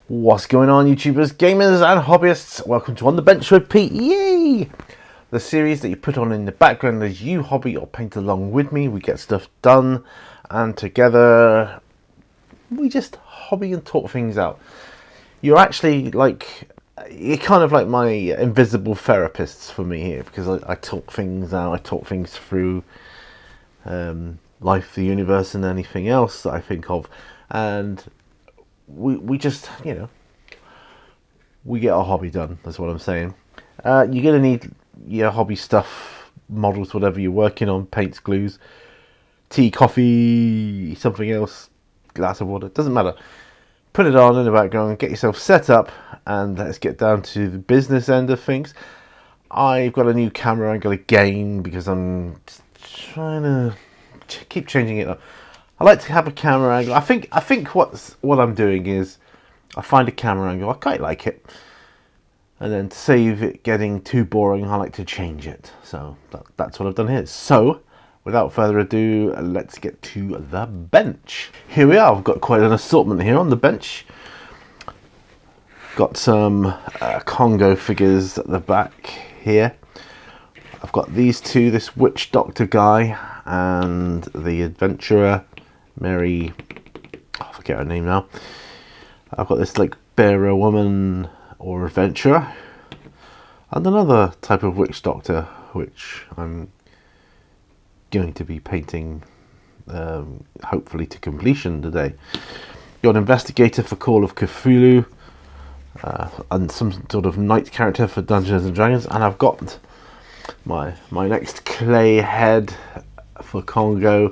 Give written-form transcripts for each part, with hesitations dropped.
What's going on, YouTubers, gamers and hobbyists? Welcome to On the Bench with Pete. Yay! The series that you put on in the background as you hobby or paint along with me. We get stuff done and together we just hobby and talk things out. You're actually you're kind of like my invisible therapists for me here, because I talk things out, I talk things through life, the universe and anything else that I think of, and we just, we get our hobby done. That's what I'm saying. You're gonna need your hobby stuff, models, whatever you're working on, paints, glues, tea, coffee, something else, glass of water, doesn't matter. Put it on in the background, get yourself set up, and let's get down to the business end of things. I've got a new camera angle again because I'm trying to keep changing it up. I like to have a camera angle. I think what I'm doing is I find a camera angle, I quite like it, and then to save it getting too boring, I like to change it. So that's what I've done here. So without further ado, let's get to the bench. Here we are. I've got quite an assortment here on the bench. Got some Congo figures at the back here. I've got these two, this witch doctor guy and the adventurer Mary, I forget her name now. I've got this like bearer woman or adventurer, and another type of witch doctor which I'm going to be painting hopefully to completion today. Got an investigator for Call of Cthulhu, and some sort of knight character for Dungeons and Dragons, and I've got my next clay head for Congo.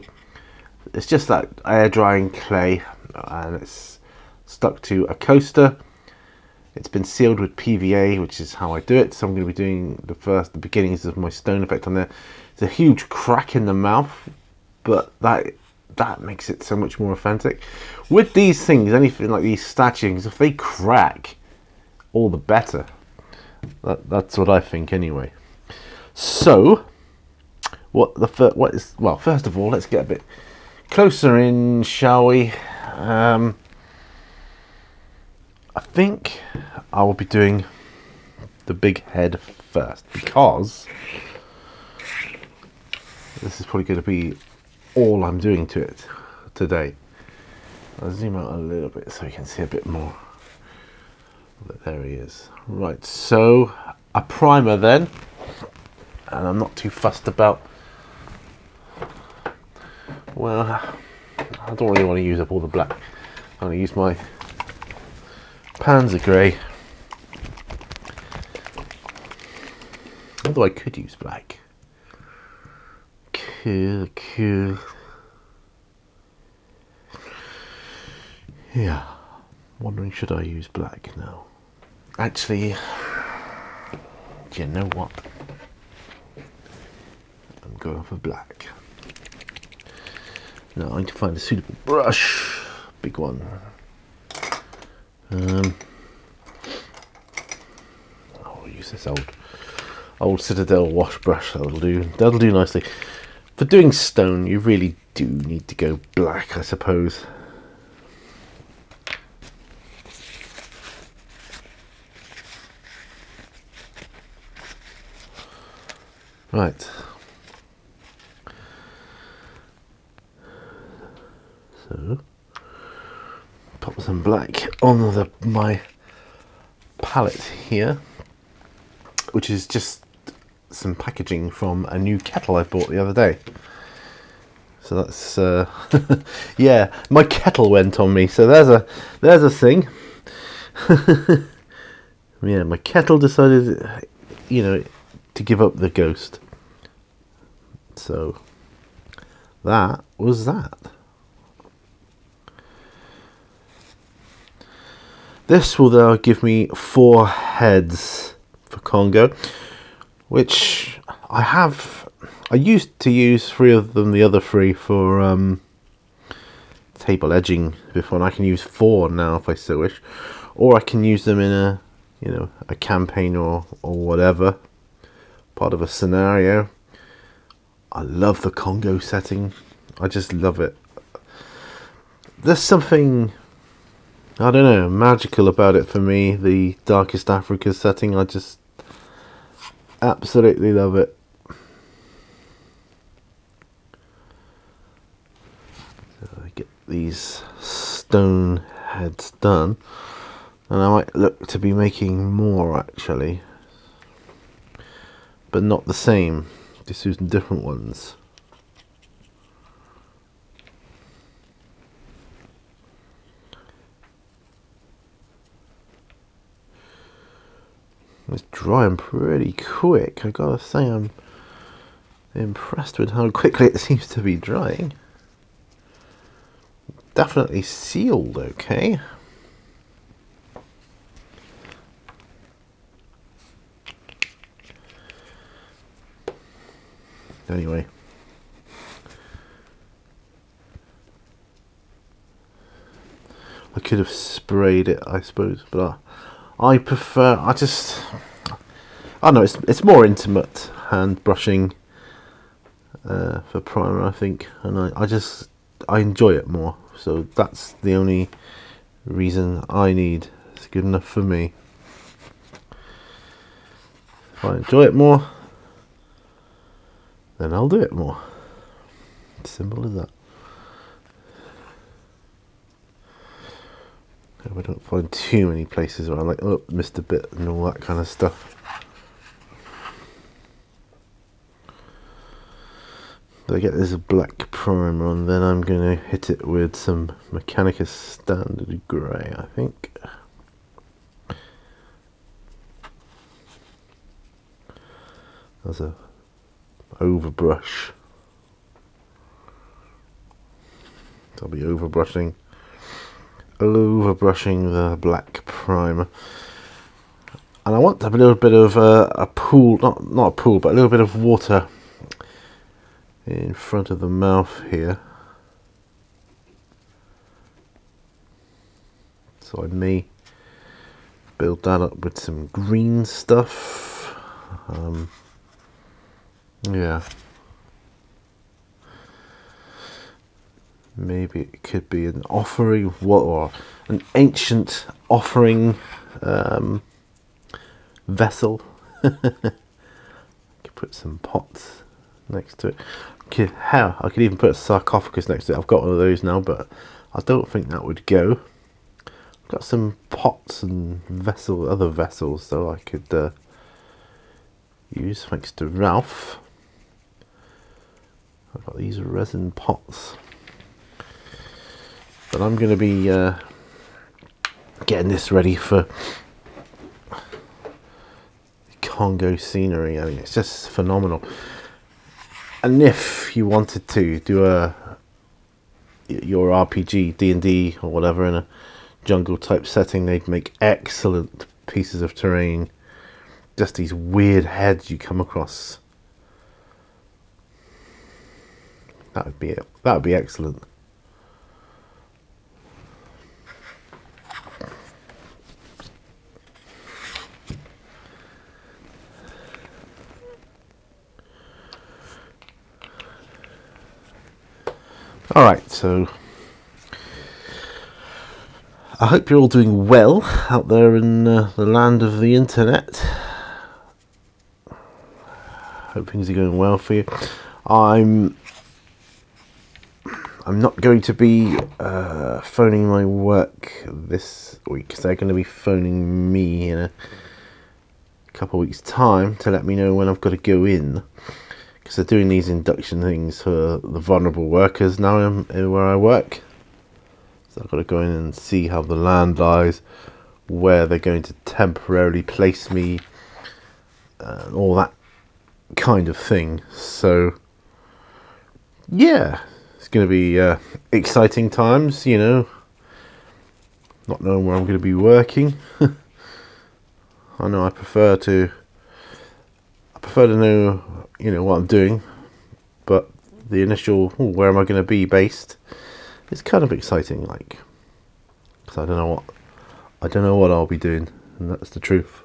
It's just that air drying clay, and it's stuck to a coaster. It's been sealed with PVA, which is how I do it. So I'm going to be doing the beginnings of my stone effect on there. It's a huge crack in the mouth, but that makes it so much more authentic. With these things, anything like these statues, if they crack, all the better. That's what I think anyway. So first of all, let's get a bit closer in, shall we? I think I will be doing the big head first, because this is probably going to be all I'm doing to it today. I'll zoom out a little bit so you can see a bit more. There he is. Right, so a primer then, and I'm not too fussed about, well, I don't really want to use up all the black. I'm going to use my Panzer Grey, although I could use black. Cool. Yeah, wondering, should I use black now? Actually, do you know what? I'm going for black. Now I need to find a suitable brush, big one. I'll use this old Citadel wash brush. That'll do nicely. For doing stone, you really do need to go black, I suppose. Right. So pop some black on my palette here, which is just some packaging from a new kettle I bought the other day. So that's yeah, my kettle went on me. So there's a thing. Yeah, my kettle decided, to give up the ghost. So that was that. This will now give me 4 heads for Congo, which I used to use 3 of them, the other 3 for table edging before, and I can use 4 now if I so wish, or I can use them in a campaign or whatever, part of a scenario. I love the Congo setting. I just love it. There's something I don't know, magical about it for me. The Darkest Africa setting, I just absolutely love it. So I get these stone heads done, and I might look to be making more actually, but not the same, just using different ones. It's drying pretty quick. I gotta say, I'm impressed with how quickly it seems to be drying. Definitely sealed okay. Anyway, I could have sprayed it, I suppose, but I prefer. I don't know. It's more intimate hand brushing for primer, I think, and I enjoy it more. So that's the only reason I need. It's good enough for me. If I enjoy it more, then I'll do it more. Simple as that. I don't find too many places where I like, oh, missed a bit and all that kind of stuff. But I get this black primer on, then I'm going to hit it with some Mechanicus Standard Grey, I think. As a overbrush. So I'll be overbrushing the black primer, and I want to have a little bit of a pool, not a pool, but a little bit of water in front of the mouth here. So I may build that up with some green stuff. Yeah. Maybe it could be an offering, or an ancient offering vessel. Could put some pots next to it. I could even put a sarcophagus next to it. I've got one of those now, but I don't think that would go. I've got some pots and other vessels, so I could use, thanks to Ralph. I've got these resin pots. But I'm going to be getting this ready for Congo scenery. I mean, it's just phenomenal. And if you wanted to do your RPG, D&D or whatever in a jungle type setting, they'd make excellent pieces of terrain. Just these weird heads you come across. That would be it. That would be excellent. Alright, so I hope you're all doing well out there in the land of the internet. Hope things are going well for you. I'm not going to be phoning my work this week, because they're going to be phoning me in a couple of weeks' time to let me know when I've got to go in. Because they're doing these induction things for the vulnerable workers now where I work. So I've got to go in and see how the land lies, where they're going to temporarily place me, all that kind of thing. So, yeah, it's going to be exciting times, you know, not knowing where I'm going to be working. I know I prefer to know, you know, what I'm doing, but the initial, where am I going to be based, is kind of exciting, like, because I don't know what I'll be doing, and that's the truth.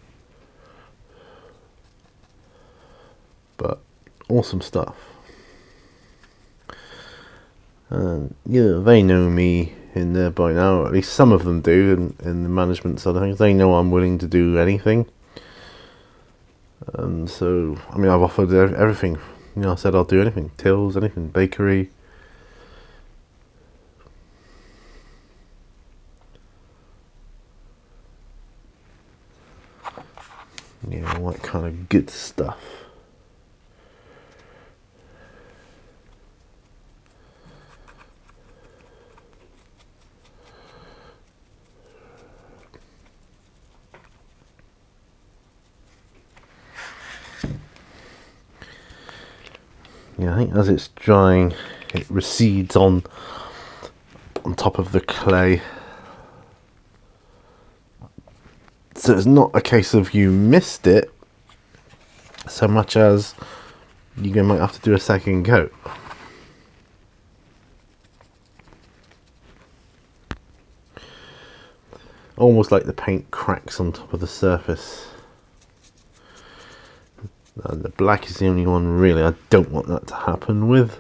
But awesome stuff. And you know, they know me in there by now, or at least some of them do in the management side of things. They know I'm willing to do anything. And so, I mean, I've offered everything. You know, I said I'll do anything. Tills, anything. Bakery. Yeah, all that kind of good stuff. Yeah, I think as it's drying, it recedes on top of the clay. So it's not a case of you missed it, so much as you might have to do a second coat. Almost like the paint cracks on top of the surface. And the black is the only one really I don't want that to happen with.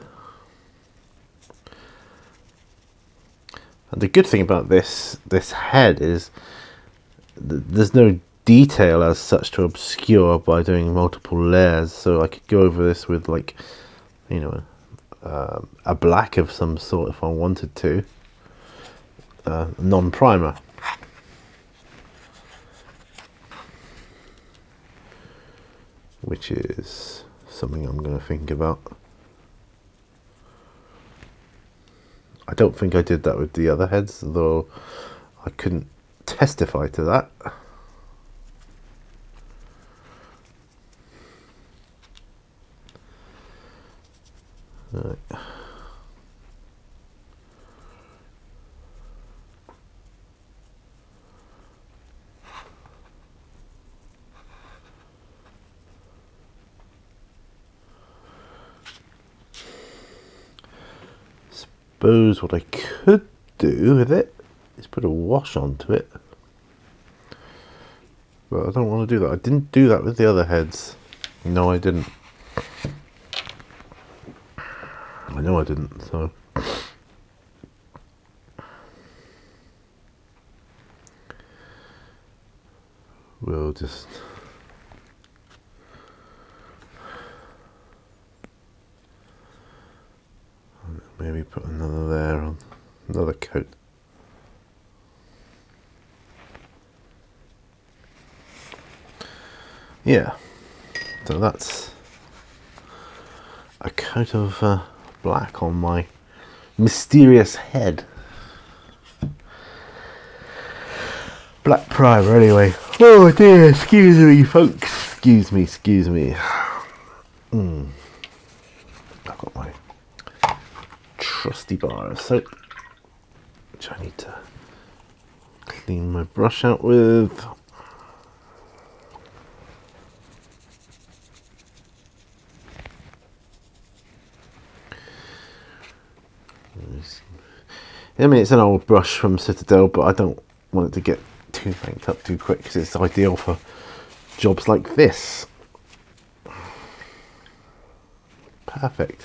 And the good thing about this head is there's no detail as such to obscure by doing multiple layers, so I could go over this with, like, you know, a black of some sort if I wanted to, non-primer. Which is something I'm going to think about. I don't think I did that with the other heads, though I couldn't testify to that. Right. Suppose what I could do with it is put a wash onto it, but I don't want to do that. I didn't do that with the other heads. No, I didn't. I know I didn't, so we'll just maybe put another layer on, another coat. Yeah, so that's a coat of black on my mysterious head. Black primer anyway. Oh dear, excuse me folks, excuse me. I've got my trusty bar of soap, which I need to clean my brush out with. I mean, it's an old brush from Citadel, but I don't want it to get too banked up too quick because it's ideal for jobs like this. Perfect.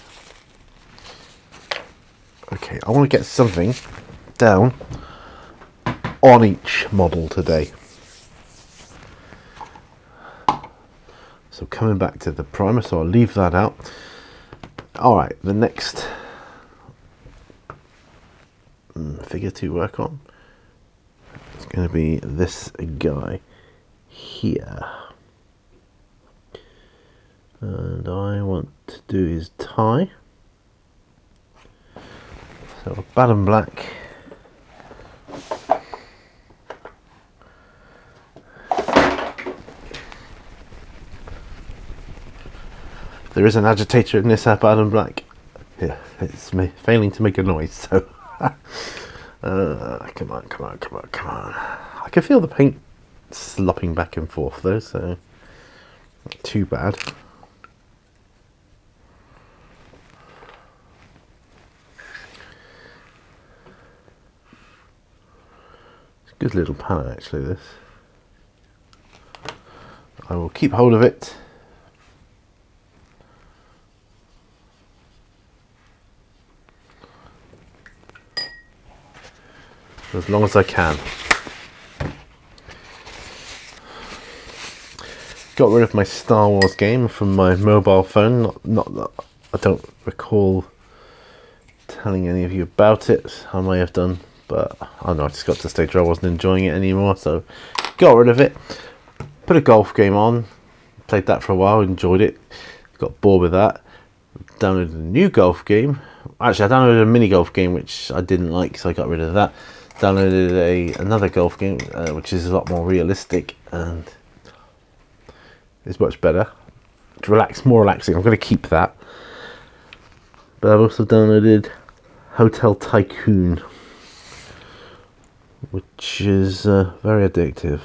Okay, I want to get something down on each model today. So coming back to the primer, so I'll leave that out. Alright, the next figure to work on is going to be this guy here. And I want to do his tie. So bad and black. There is an agitator in this bad and black. Yeah, it's failing to make a noise, so come on. I can feel the paint slopping back and forth though, so not too bad. It's a good little palette actually, this. I will keep hold of it. as long as I can. Got rid of my Star Wars game from my mobile phone. Not that I don't recall telling any of you about it. I may have done, but I don't know, I just got to the stage where I wasn't enjoying it anymore, so got rid of it. Put a golf game on, played that for a while, enjoyed it, got bored with that. Downloaded a new golf game. Actually, I downloaded a mini golf game which I didn't like, so I got rid of that. Downloaded another golf game which is a lot more realistic and is much better. It's more relaxing. I'm going to keep that. But I've also downloaded Hotel Tycoon, which is very addictive.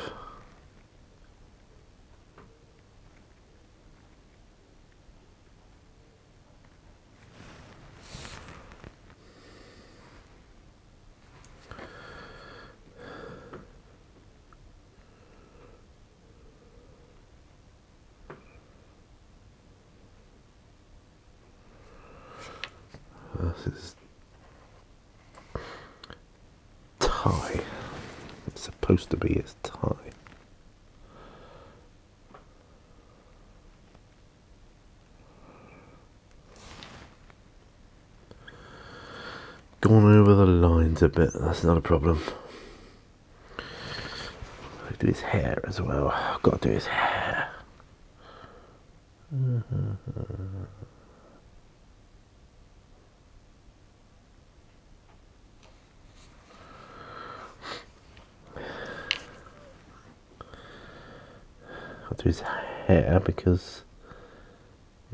This is Thai. It's supposed to be, it's Thai. Gone over the lines a bit, that's not a problem. I do his hair as well. I've got to do his hair. I'll do his hair because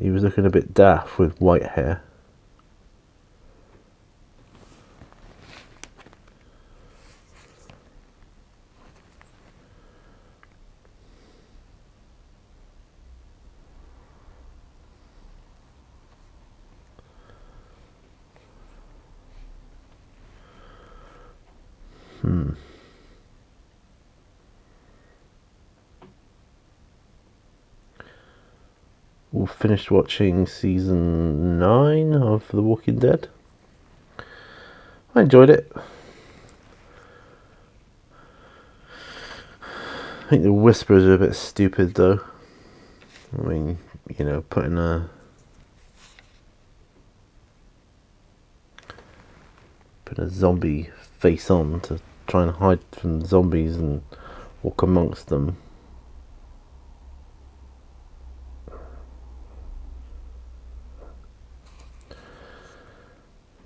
he was looking a bit daft with white hair. We finished watching season 9 of The Walking Dead. I enjoyed it. I think the whispers are a bit stupid though. I mean, you know, putting a zombie face on to try and hide from zombies and walk amongst them.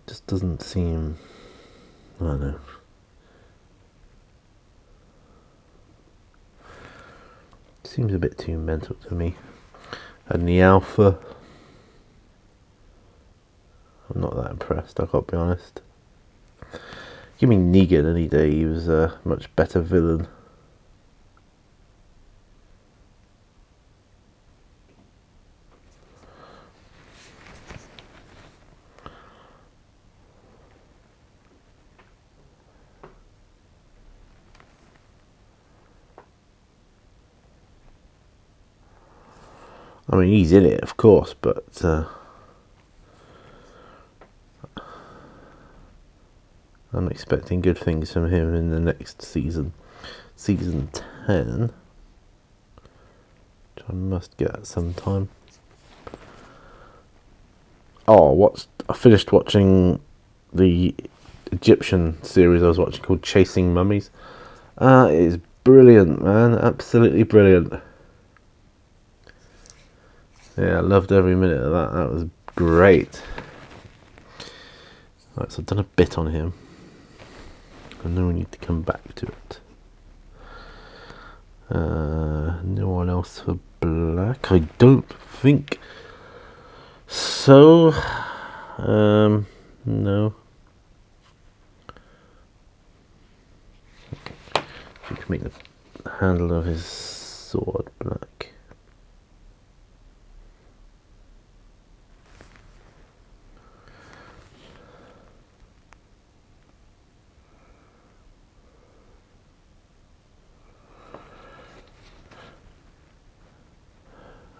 Just doesn't seem, I don't know. Seems a bit too mental to me. And the alpha, I'm not that impressed, I've got to be honest. Give me Negan any day, he was a much better villain. I mean, he's in it, of course, but I'm expecting good things from him in the next season. Season 10, which I must get at some time. Oh, I finished watching the Egyptian series I was watching called Chasing Mummies. It is brilliant, man. Absolutely brilliant. Yeah, I loved every minute of that. That was great. Right, so I've done a bit on him. I know we need to come back to it. No one else for black? I don't think so. No. You can make the handle of his sword black.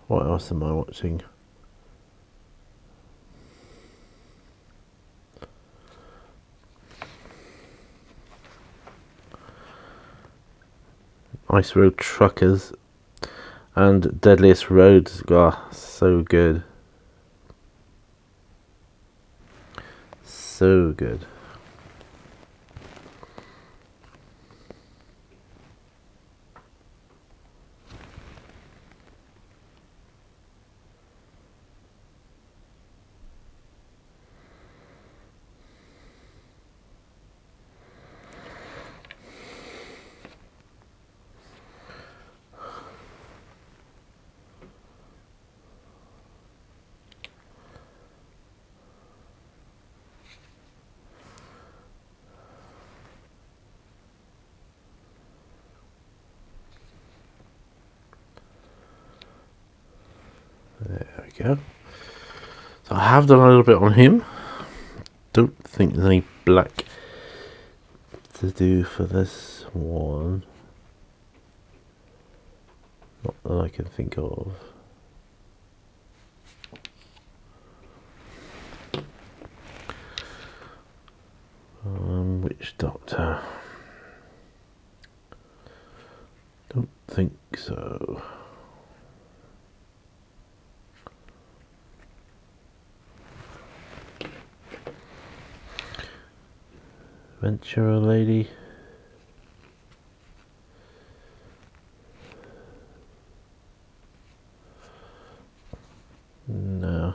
What else am I watching? Ice Road Truckers and Deadliest Roads. God, so good. So good. There we go. So I have done a little bit on him. Don't think there's any black to do for this one. Not that I can think of. Witch Doctor? Don't think so. Adventurer Lady. No.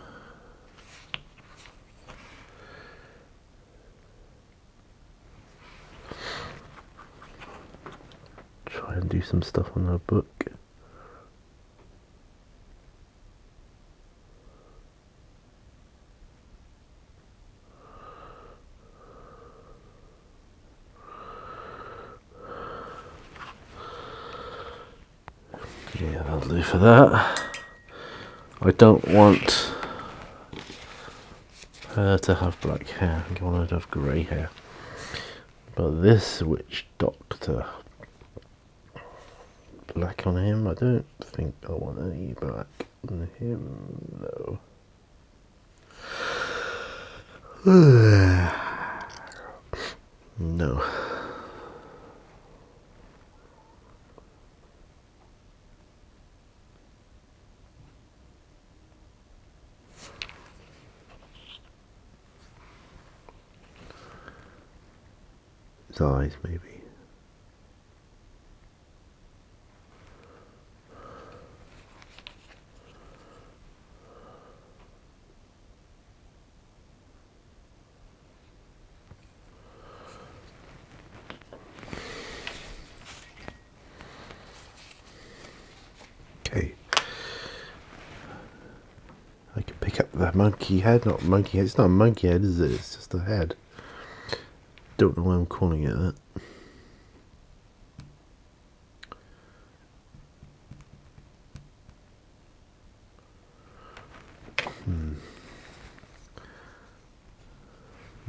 Try and do some stuff on her book. Yeah, that'll do for that. I don't want her to have black hair. I want her to have grey hair. But this Witch Doctor, black on him, I don't think I want any black on him, though. No. His eyes, maybe. Okay. I can pick up the monkey head, not monkey head. It's not a monkey head, is it? It's just a head. Don't know why I'm calling it that.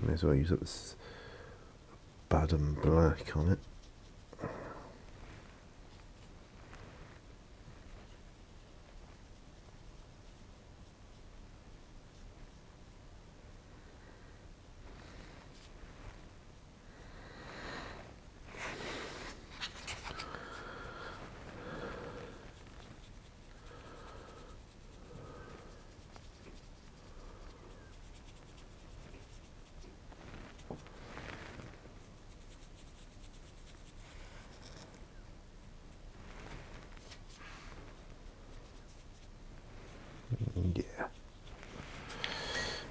May as well use up this bad and black on it. Yeah.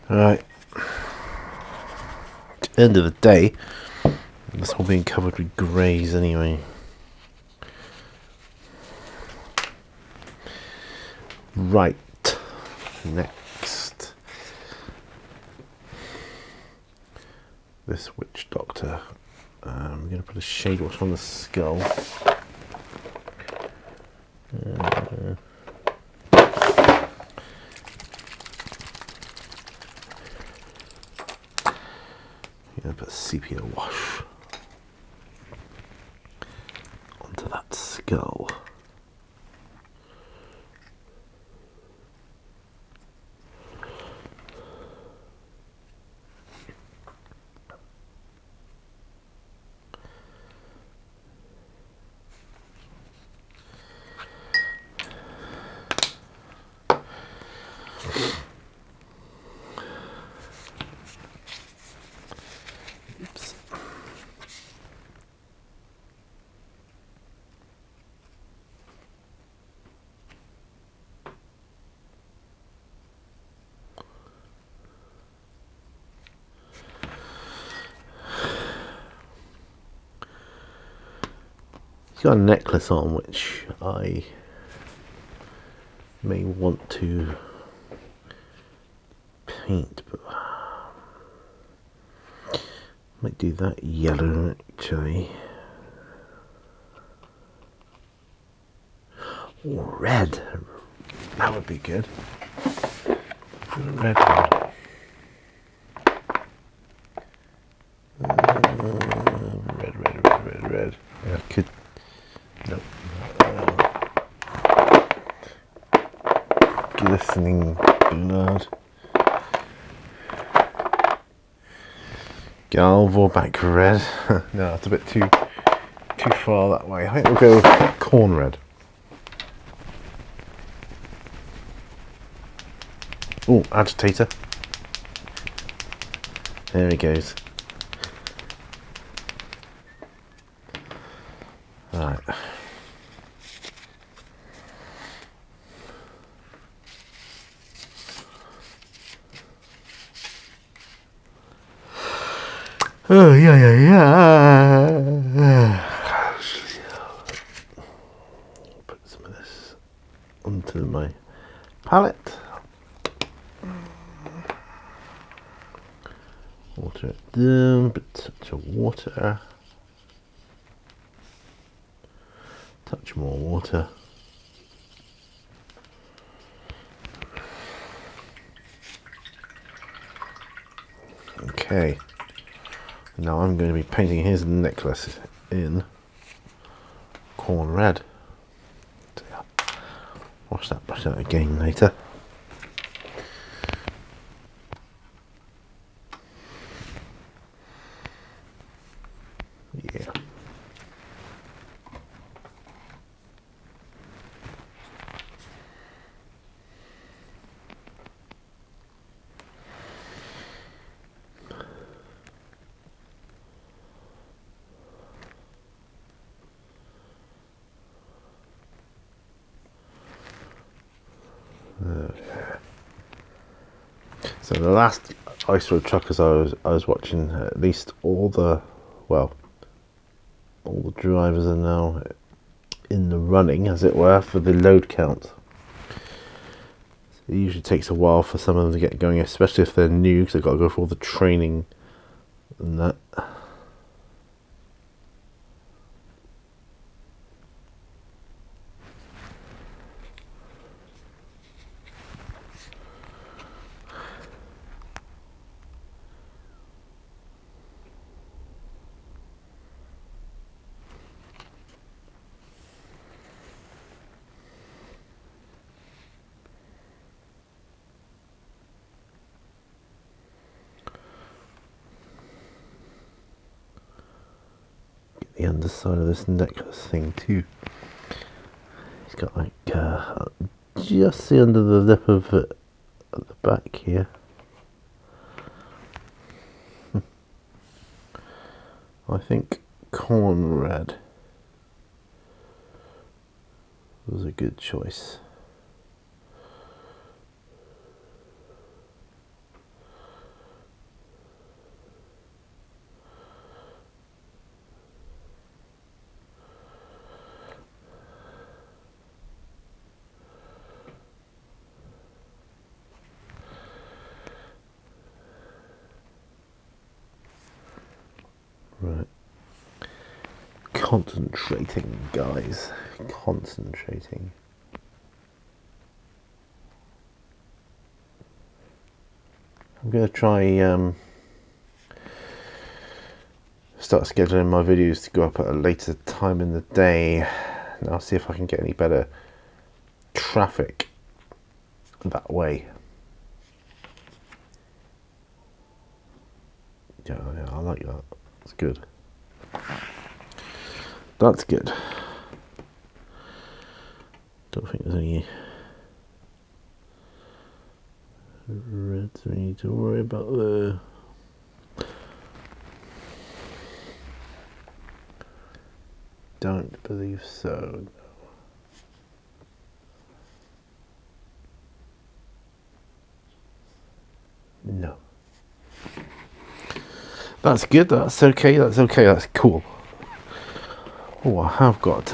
Alright. End of the day, it's all being covered with greys anyway. Right. Next. This Witch Doctor. I'm going to put a shade wash on the skull. Put sepia wash onto that skull. got a necklace on which I may want to paint, but might do that yellow actually. Or red. That would be good. Red one. Red. Yeah, I could. Nope. Glistening blood. Galvo back red. No, it's a bit too far that way. I think we'll go corn red. Oh, agitator. There he goes. Right. Oh, yeah. Put some of this onto my palette. Water it down, but touch of water. Touch more water. Okay. Now I'm going to be painting his necklace in corn red. Wash that brush out again later. Yeah. So the last ice road truckers I was watching, at least all the drivers are now in the running, as it were, for the load count. It usually takes a while for some of them to get going, especially if they're new, because they've got to go through all the training and that. The underside of this necklace thing too. He's got like just the under the lip of it at the back here. I think corn red was a good choice. Right. Concentrating, guys. Concentrating. I'm going to try start scheduling my videos to go up at a later time in the day. And I'll see if I can get any better traffic that way. Yeah, I like that. It's good. That's good. Don't think there's any reds we need to worry about there. Don't believe so. No. That's good, that's okay, that's cool. Oh, I have got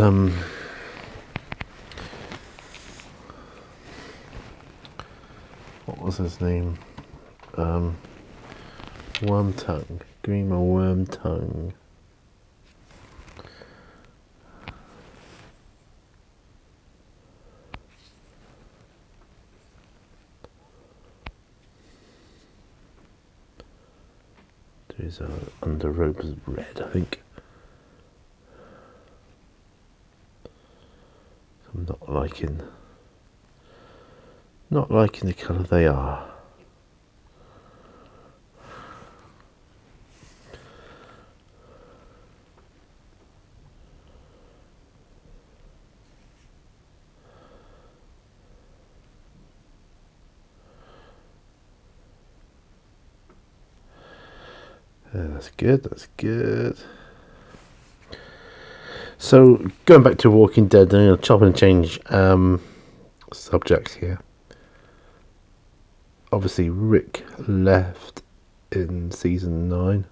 what was his name? Worm tongue. Grima worm tongue. There's a under robes red, I think. I'm not liking the colour they are. That's good, that's good. So, going back to Walking Dead, I'm going to chop and change subjects here. Obviously, Rick left in season 9.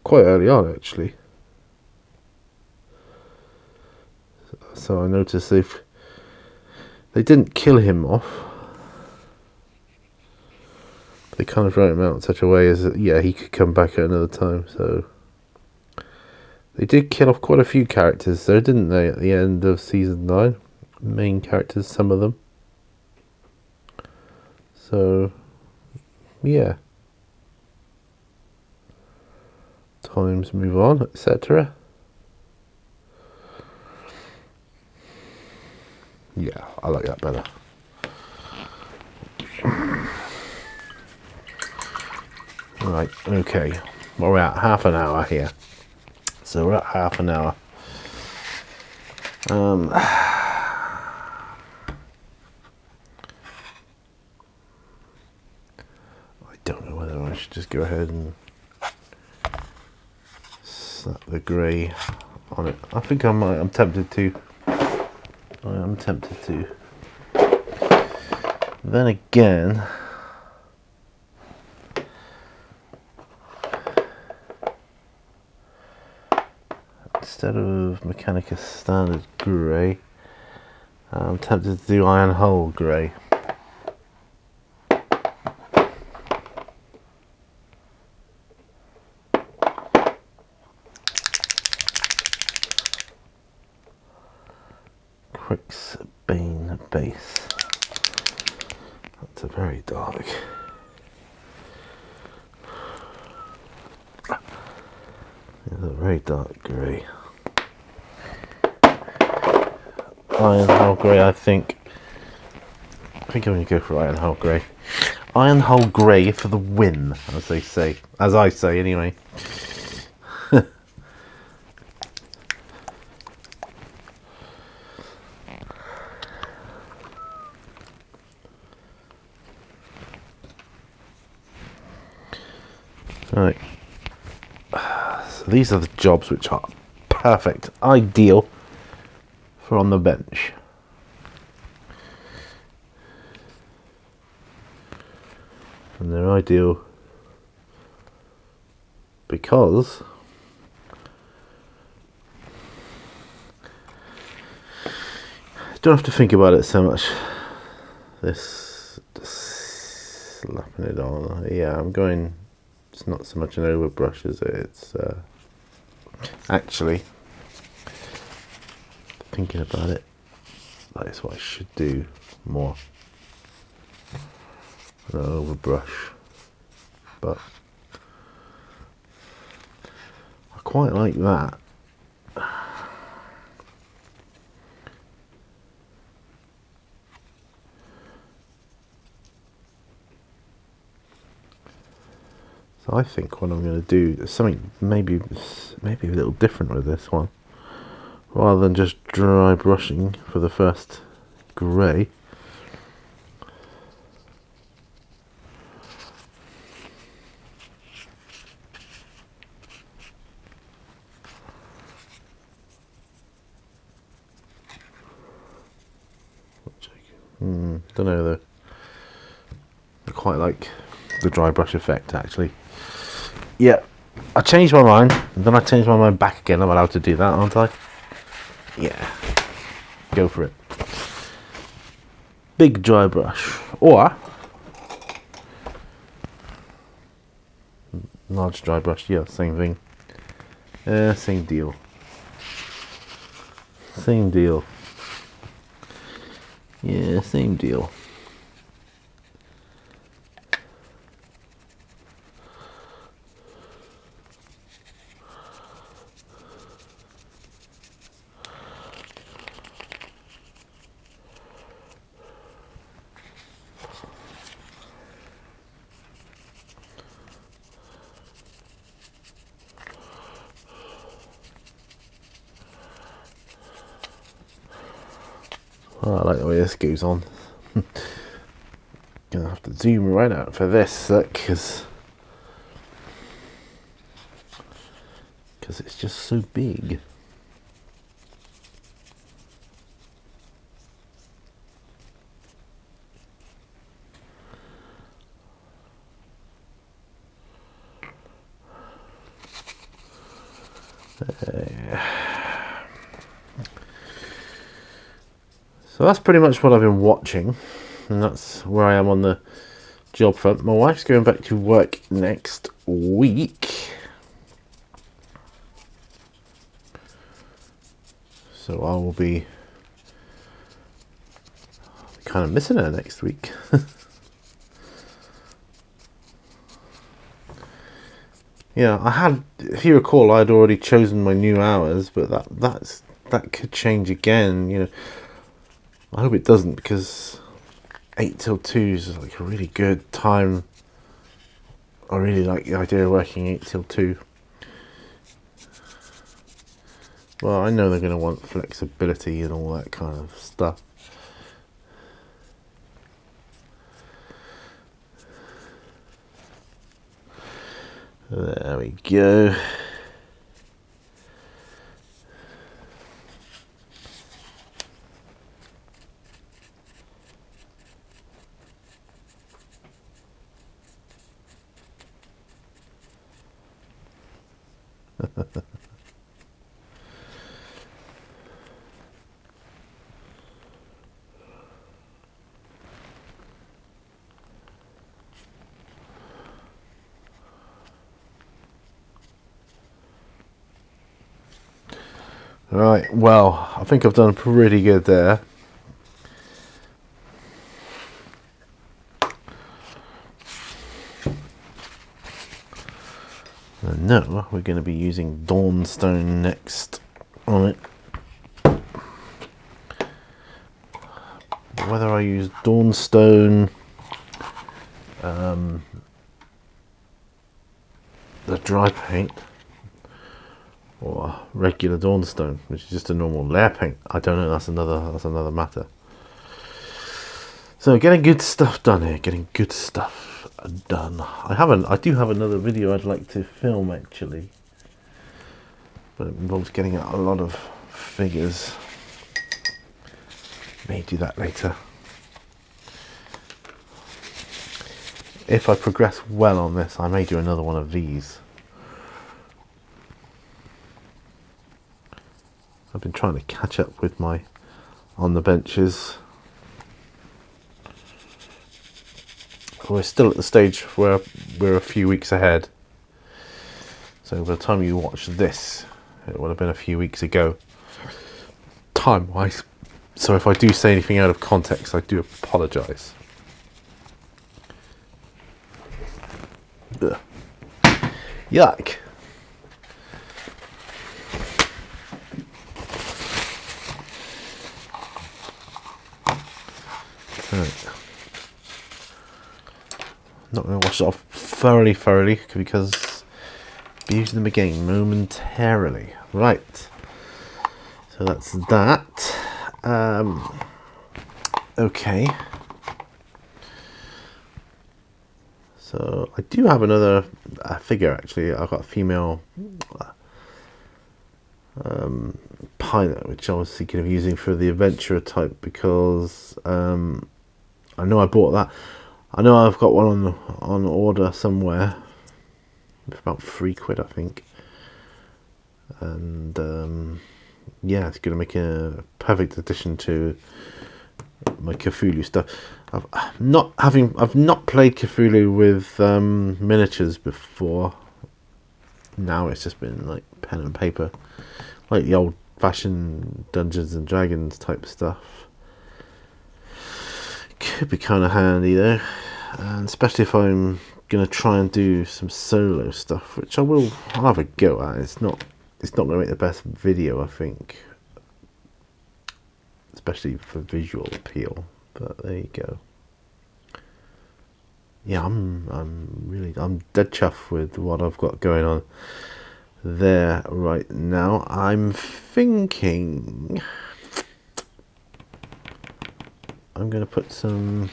Quite early on, actually. So I noticed they didn't kill him off. They kind of wrote him out in such a way as that, yeah, he could come back at another time. So they did kill off quite a few characters, though, didn't they? At the end of season 9, main characters, some of them. So yeah, times move on, etc. Yeah, I like that better. Right, okay. We're at half an hour here. So we're at half an hour. I don't know whether I should just go ahead and slap the grey on it. I think I might. I'm tempted to. I am tempted to. Then again, instead of Mechanicus Standard Grey, I'm tempted to do Iron Hull Grey. Quicksbane base. That's a very dark. It's a very dark grey. Iron Hull Grey, I think I'm going to go for Iron Hull Grey. Iron Hull Grey for the win, as they say. As I say, anyway. Right. So these are the jobs which are perfect, ideal for on the bench. And they're ideal because you don't have to think about it so much. This just slapping it on. Yeah, I'm going. It's not so much an overbrush as it's actually thinking about it. That is what I should do more. An overbrush, but I quite like that. So I think what I'm going to do is something maybe a little different with this one. Rather than just dry brushing for the first grey, don't know though. I quite like the dry brush effect actually. Yeah, I changed my mind, and then I changed my mind back again. I'm allowed to do that, aren't I? Yeah. Go for it. Big dry brush. Or large dry brush. Yeah, same thing. Same deal. Same deal. Yeah, same deal. Oh, I like the way this goes on. Gonna have to zoom right out for this, because it's just so big. So that's pretty much what I've been watching, and that's where I am on the job front. My wife's going back to work next week, so I will be kind of missing her next week. Yeah, I had, if you recall, I had already chosen my new hours, but that could change again. You know, I hope it doesn't, because 8 till 2 is like a really good time. I really like the idea of working 8 till 2. Well, I know they're going to want flexibility and all that kind of stuff. There we go. Right, well, I think I've done pretty good there. And now we're going to be using Dawnstone next on it. Whether I use Dawnstone, the dry paint, or regular Dawnstone, which is just a normal layer paint, I don't know. That's another matter. So getting good stuff done here. Getting good stuff done. I do have another video I'd like to film actually, but it involves getting out a lot of figures. May do that later. If I progress well on this, I may do another one of these. I've been trying to catch up with my on the benches. We're still at the stage where we're a few weeks ahead. So by the time you watch this, it will have been a few weeks ago, time-wise. So if I do say anything out of context, I do apologise. Ugh. Yuck. Right. Not going to wash it off thoroughly because I'll be using them again momentarily. Right. So that's that. Okay. So I do have another figure actually. I've got a female pilot, which I was thinking of using for the adventurer type, because I know I bought that. I know I've got one on order somewhere. for about £3, I think. And yeah, it's going to make a perfect addition to my Cthulhu stuff. I've not played Cthulhu with miniatures before. Now it's just been like pen and paper, like the old-fashioned Dungeons and Dragons type stuff. Could be kind of handy though, and especially if I'm gonna try and do some solo stuff, which I'll have a go at. It's not gonna make the best video, I think, especially for visual appeal. But there you go. Yeah, I'm dead chuffed with what I've got going on there right now. I'm thinking I'm gonna put some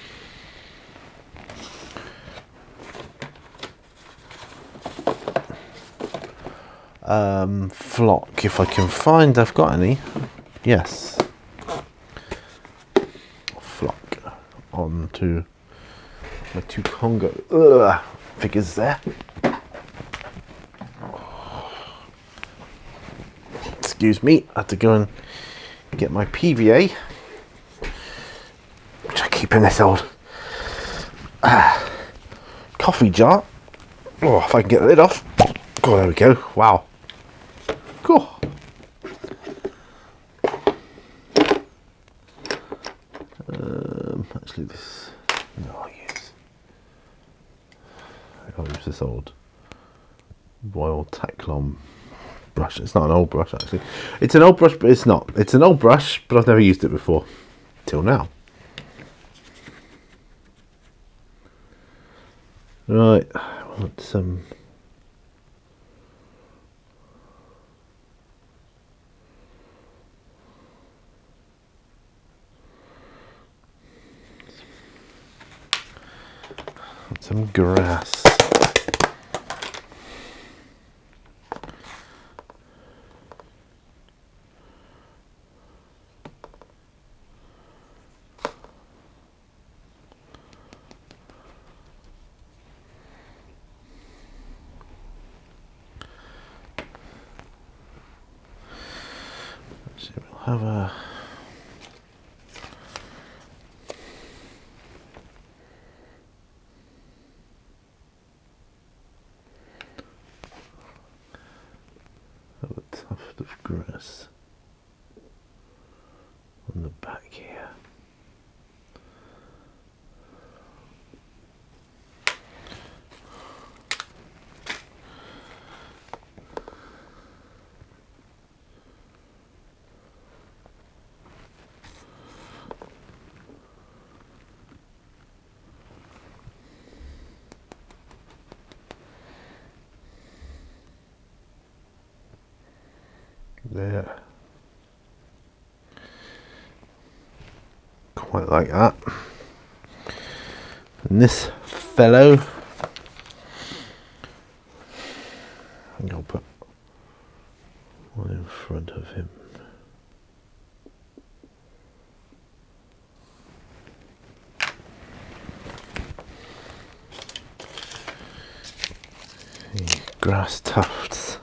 flock, if I can find I've got any. Yes, flock onto my 2 Congo figures there. Excuse me, I had to go and get my PVA, which I keep in this old coffee jar. Oh, if I can get the lid off. Oh, there we go. Wow. Cool. Actually, this. No, I'll use this old Royal Taclon brush. It's not an old brush, actually. It's an old brush, but it's not. It's an old brush, but I've never used it before. Till now. Right. I want some. Some grass. So we'll have a tuft of grass on the back here. There. Quite like that. And this fellow, I think I'll put one in front of him. The grass tufts.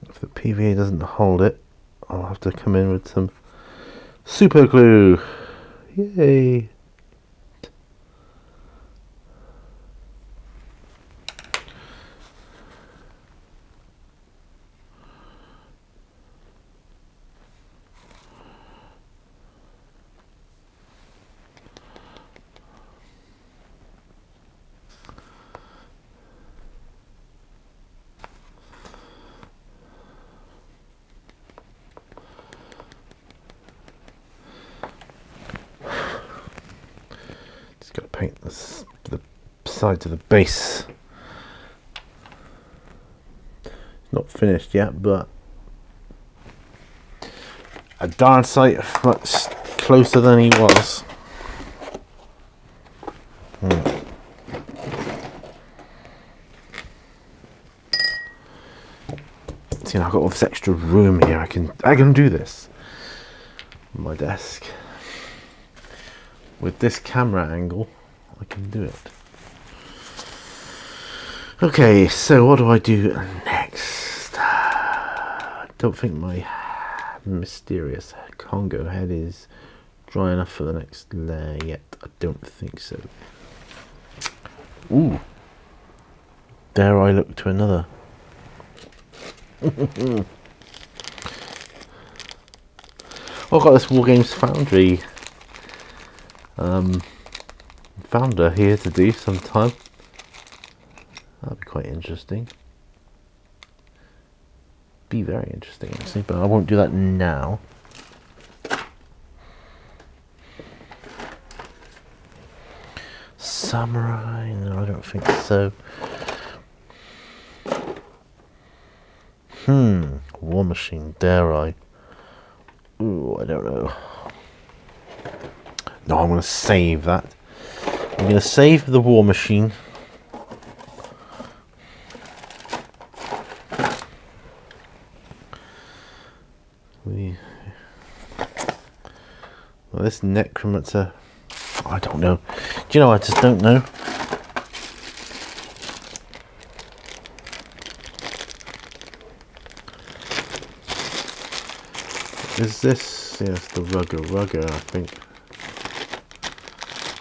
If the PVA doesn't hold it, I'll have to come in with some super glue. Yay! Got to paint the sides of the base. It's not finished yet, but a darn sight much closer than he was. See, I've got all this extra room here. I can do this on my desk. With this camera angle, I can do it. Okay, so what do I do next? I don't think my mysterious Congo head is dry enough for the next layer yet. I don't think so. Ooh. Dare I look to another? I've got this Wargames Foundry founder here to do sometime. That'd be quite interesting. Be very interesting actually, but I won't do that now. Samurai? No, I don't think so. War Machine, dare I? Ooh, I don't know. No, I'm going to save that. I'm going to save the War Machine. Well, this Necromancer, I don't know. Do you know, I just don't know. Is this, yes, the Rugger, I think.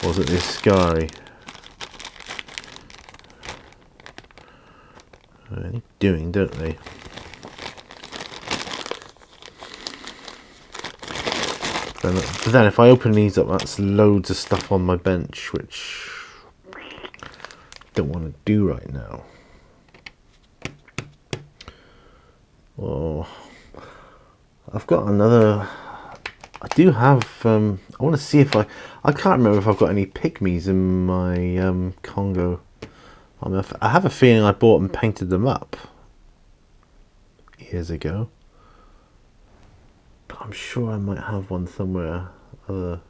Or was it the Ascari? They keep doing, don't they? But then if I open these up, that's loads of stuff on my bench, which I don't want to do right now. Oh, I've got another. I do have. I want to see if I can't remember if I've got any pygmies in my Congo. I have a feeling I bought and painted them up years ago. But I'm sure I might have one somewhere. Anyway,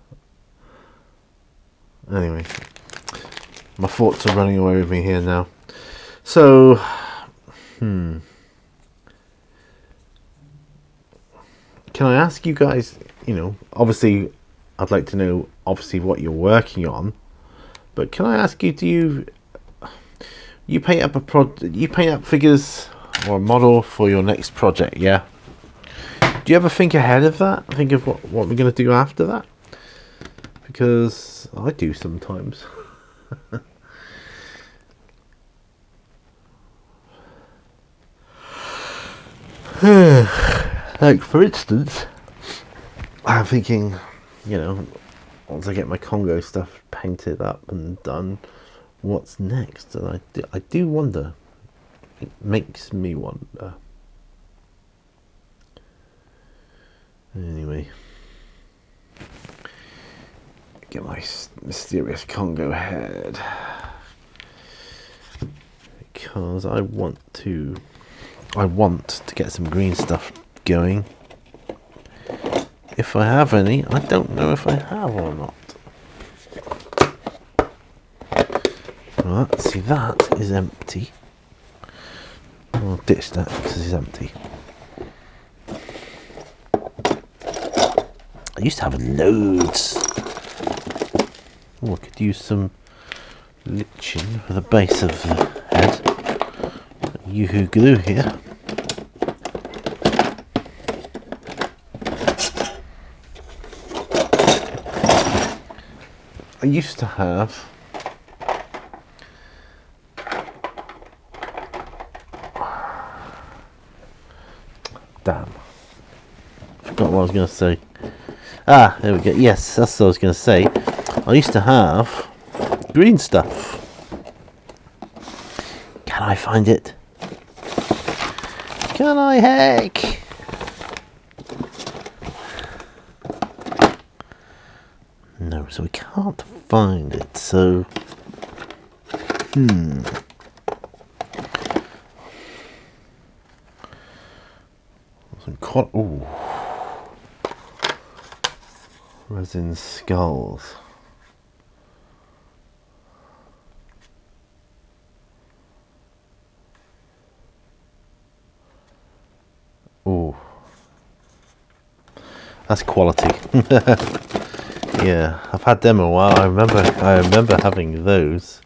my thoughts are running away with me here now. So, can I ask you guys, you know, obviously I'd like to know obviously what you're working on, but can I ask you, do you paint up figures or a model for your next project, yeah? Do you ever think ahead of that? Think of what we're going to do after that? Because I do sometimes. Like, for instance, I'm thinking, you know, once I get my Congo stuff painted up and done, what's next? And I do wonder. It makes me wonder. Anyway, get my mysterious Congo head, because I want to get some green stuff going. If I have any, I don't know if I have or not. Well, see, that is empty. I'll ditch that because it's empty. I used to have loads. Oh, I could use some lichen for the base of the head. Yoo-hoo glue here. I used to have damn, forgot what I was going to say. Ah, there we go. Yes, that's what I was going to say. I used to have green stuff. Can I find it? Can I, heck? No, so we can't find it, so ooh. Resin skulls. That's quality. Yeah, I've had them a while. I remember having those.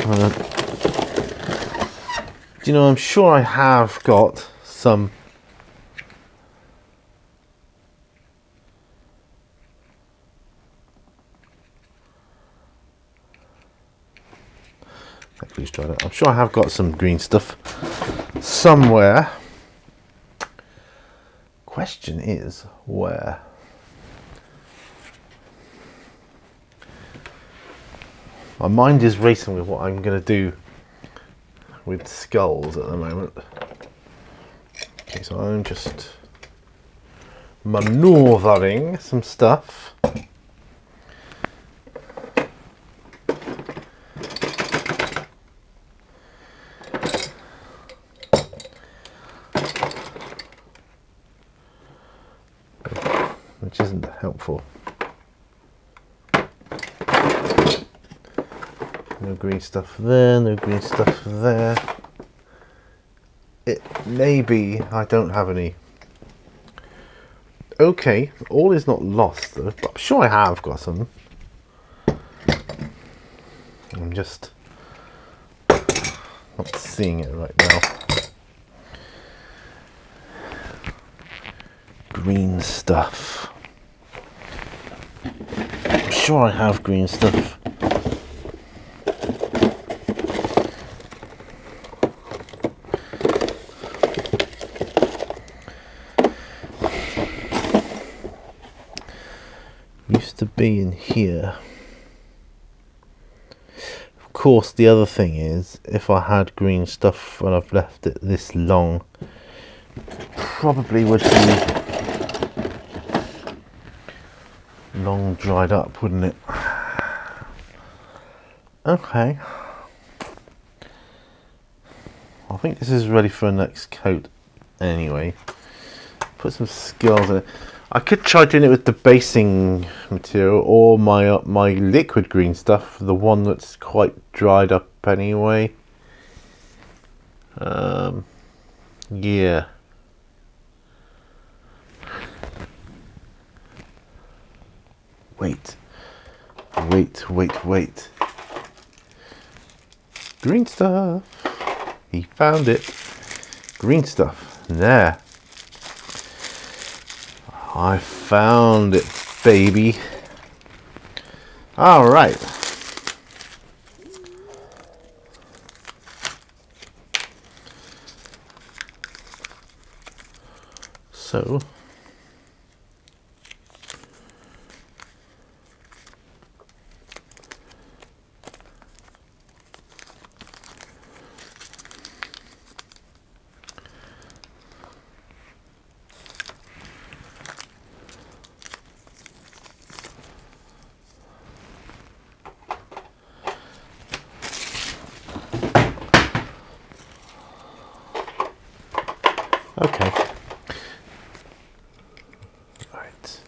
Do you know, I'm sure I have got some I'm sure I have got some green stuff somewhere. Question is, where? My mind is racing with what I'm going to do with skulls at the moment. Okay, so I'm just manoeuvring some stuff. Which isn't helpful. No green stuff there, no green stuff there. It may be I don't have any. Okay, all is not lost though, but I'm sure I have got some. I'm just not seeing it right now. Green stuff. I'm sure I have green stuff. Used to be in here. Of course, the other thing is, if I had green stuff and I've left it this long, probably would be long dried up, wouldn't it? Okay. I think this is ready for a next coat anyway. Put some skulls in it. I could try doing it with the basing material or my liquid green stuff, the one that's quite dried up anyway. Yeah. Wait. Green stuff. He found it. Green stuff. There. I found it, baby. All right. So okay. Right.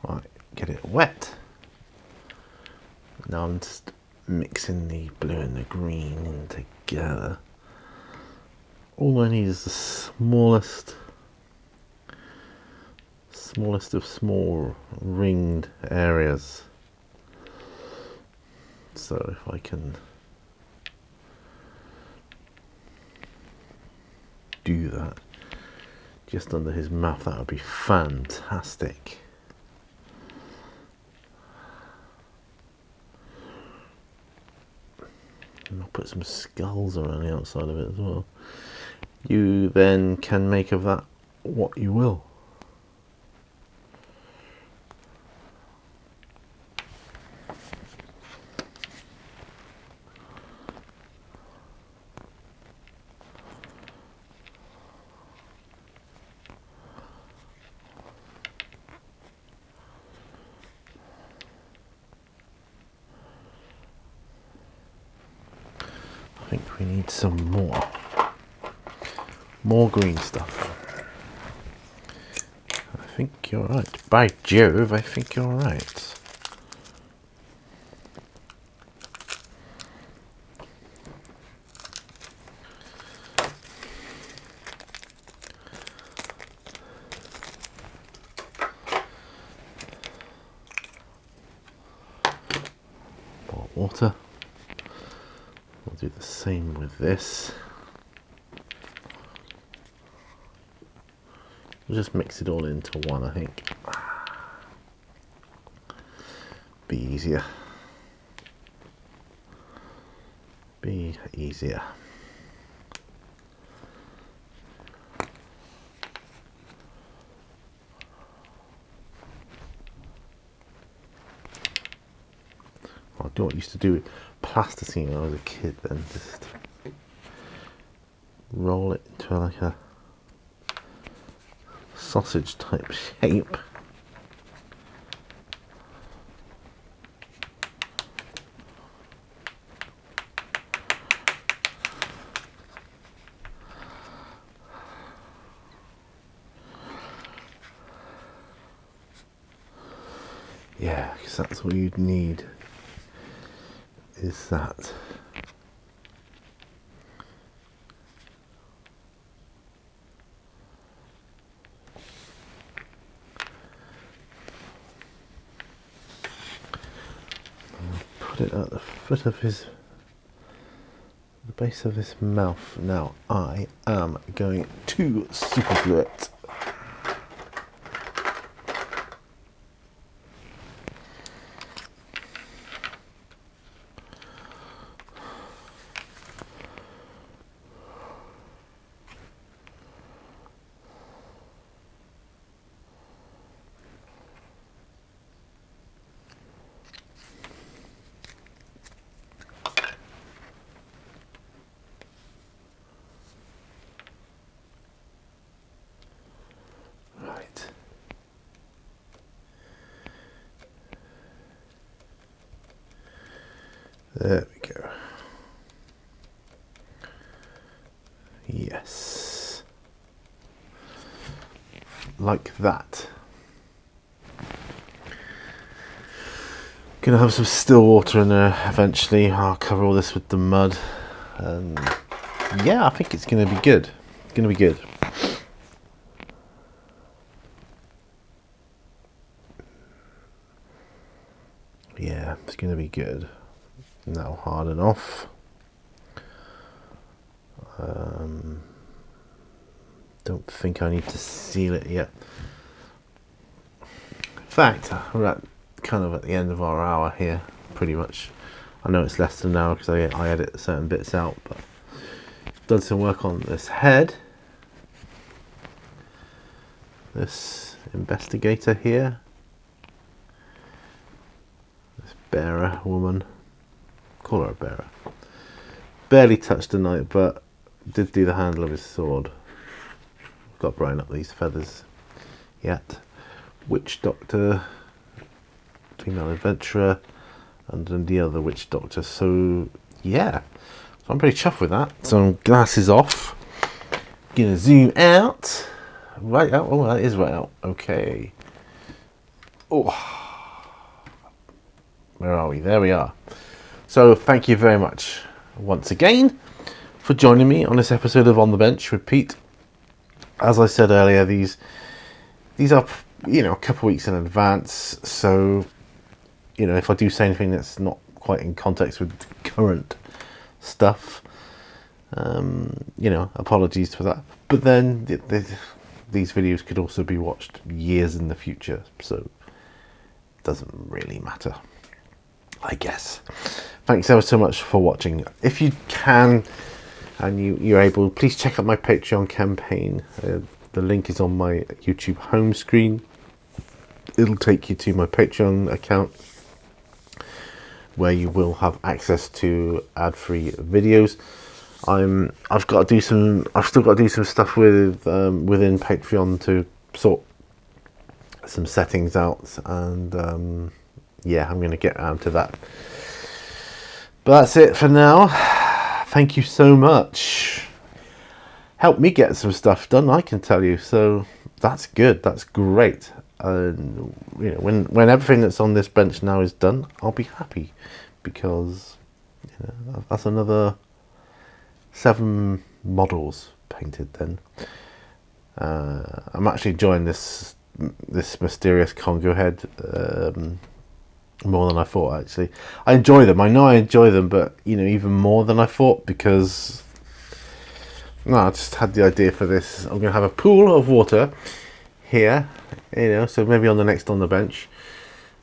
Right, get it wet. Now I'm just mixing the blue and the green in together. All I need is the smallest of small ringed areas. So if I can do that just under his mouth, that would be fantastic. And I'll put some skulls around the outside of it as well. You then can make of that what you will. I think we need some more green stuff. I think you're right. By Jove, I think you're right. water. We'll do the same with this. We'll just mix it all into one, I think. Be easier. Be easier. I'll do what I used to do with plasticine when I was a kid, then just roll it into like a sausage type shape. Yeah, because that's what you'd need, is that. Put it at the foot of the base of his mouth. Now I am going to super glue it. There we go. Yes. Like that. Gonna have some still water in there eventually. I'll cover all this with the mud. And yeah, I think it's gonna be good. It's gonna be good. Yeah, it's gonna be good. Now harden off. Don't think I need to seal it yet. In fact, we're at kind of at the end of our hour here, pretty much. I know it's less than an hour because I edit certain bits out, but done some work on this head. This investigator here. This bearer woman. Call her a bearer. Barely touched the knight, but did do the handle of his sword. Got to brighten up these feathers yet. Witch doctor, female adventurer, and then the other witch doctor. So yeah, so I'm pretty chuffed with that. So glasses off. Gonna zoom out. Right out. Oh, that is right out. Okay. Oh, where are we? There we are. So thank you very much once again for joining me on this episode of On the Bench with Pete. As I said earlier, these are, you know, a couple of weeks in advance, so, you know, if I do say anything that's not quite in context with current stuff, you know, apologies for that. But then these videos could also be watched years in the future, so it doesn't really matter, I guess. Thanks ever so much for watching. If you can and you're able, please check out my Patreon campaign. The link is on my YouTube home screen. It'll take you to my Patreon account where you will have access to ad-free videos. I've still got to do some stuff with within Patreon to sort some settings out, and yeah, I'm going to get around to that. But that's it for now. Thank you so much. Helped me get some stuff done, I can tell you. So that's good. That's great. And you know, when everything that's on this bench now is done, I'll be happy, because you know, that's another 7 models painted. Then I'm actually enjoying this mysterious Congo head. more than I thought. Actually, I enjoy them. I know I enjoy them, but you know, even more than I thought, because no, I just had the idea for this. I'm gonna have a pool of water here, you know, so maybe on the next on the bench.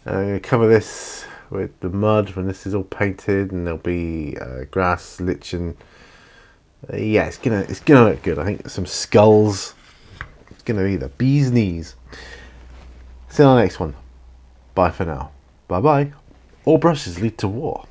I'm gonna cover this with the mud when this is all painted, and there'll be grass, lichen. Yeah, it's gonna look good. I think some skulls. It's gonna be the bee's knees. See you on the next one. Bye for now. Bye bye. All brushes lead to war.